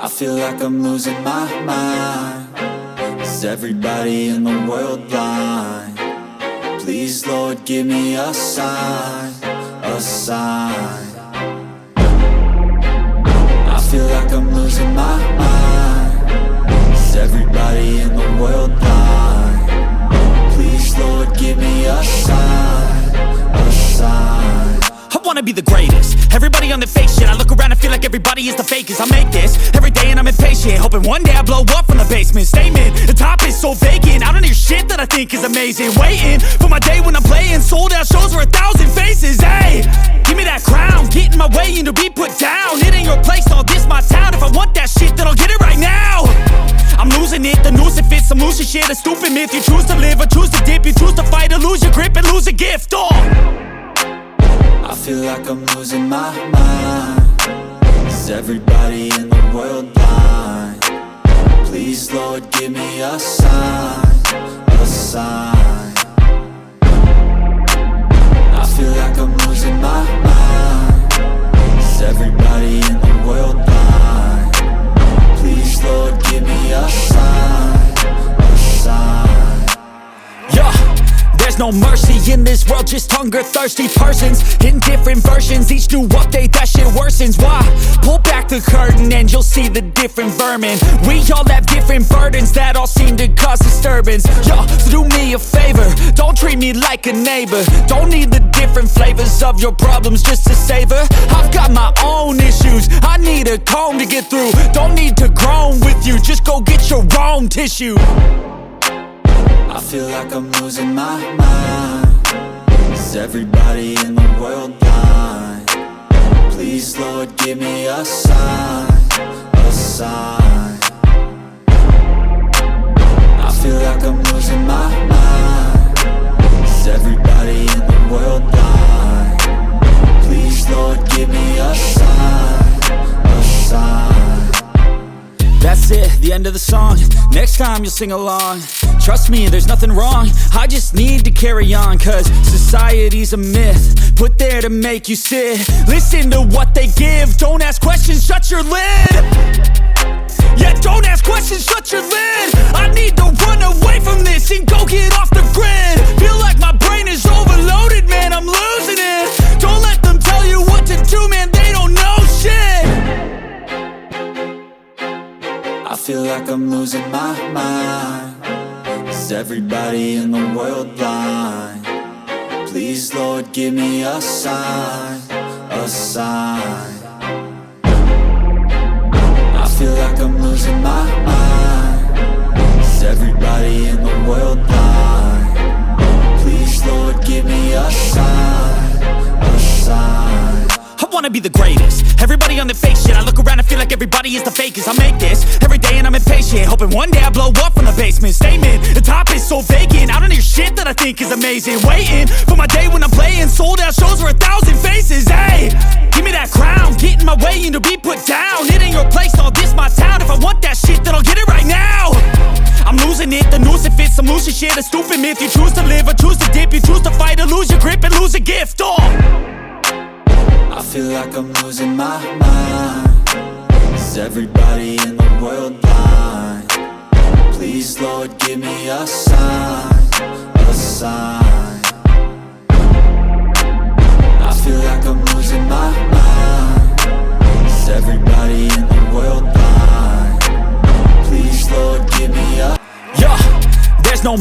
I feel like I'm losing my mind. Is everybody in the world blind? Please, Lord, give me a sign, a sign. I feel like I'm losing my mind. Is everybody in the world blind? Please, Lord, give me a sign, a sign. I wanna be the greatest. Everybody on the fake shit. I look around and feel like everybody is the fakest. I make this every day and I'm impatient, hoping one day I blow up from the basement. Statement, the top is so vacant. I don't hear shit that I think is amazing. Waiting for my day when I'm playing sold out shows for 1,000 faces. Hey, give me that crown, get in my way and to be put down. It ain't your place, all this my town. If I want that shit, then I'll get it right now. I'm losing it, the noose it fits. I'm losing shit, a stupid myth. You choose to live or choose to dip. You choose to fight or lose your grip and lose a gift. I feel like I'm losing my mind. Is everybody in the world blind? Please, Lord, give me a sign, a sign. I feel like I'm losing my mind. Is everybody in the world blind? Please, Lord, give me a sign, a sign. Yeah. There's no mercy in this world, just hunger-thirsty persons in different versions. Each new update, that shit worsens. Why? Pull back the curtain and you'll see the different vermin. We all have different burdens that all seem to cause disturbance. Yo, so do me a favor, don't treat me like a neighbor. Don't need the different flavors of your problems just to savor. I've got my own issues, I need a comb to get through. Don't need to groan with you, just go get your own tissue. I feel like I'm losing my mind. Is everybody in the world blind? Please, Lord, give me a sign, a sign. I feel like I'm losing my mind. Is everybody in the world blind? Please, Lord, give me a sign, a sign. That's it, the end of the song. Next time you'll sing along. Trust me, there's nothing wrong. I just need to carry on, cause society's a myth put there to make you sit. Listen to what they give. Don't ask questions, shut your lid. Yeah, don't ask questions, shut your lid. I need to run away from this and go get off the grid. Feel like my brain is overloaded, man, I'm losing it. Don't let them tell you what to do, man, they don't know shit. I feel like I'm losing my mind. Is everybody in the world blind? Please, Lord, give me a sign, a sign. I feel like I'm losing my mind. Is everybody in the world blind? Please, Lord, give me a sign, a sign. I wanna be the greatest. Everybody on the fake shit. I look around and feel like everybody is the fakest. I make this every day and I'm impatient, hoping one day I blow up from the basement. Statement, the top is so vacant. I don't hear shit that I think is amazing. Waiting for my day when I'm playing sold out shows for 1,000 faces. Hey, give me that crown, get in my way and to be put down. It ain't your place, all this my town. If I want that shit, then I'll get it right now. I'm losing it, the noose it fits. I'm losing shit, a stupid myth. You choose to live or choose to dip. You choose to fight or lose your grip and lose a gift. I feel like I'm losing my mind. Is everybody in the world blind? Please, Lord, give me a sign, a sign. I feel like I'm losing my mind. Is everybody in the world blind? Please, Lord, give me a... Yeah, there's no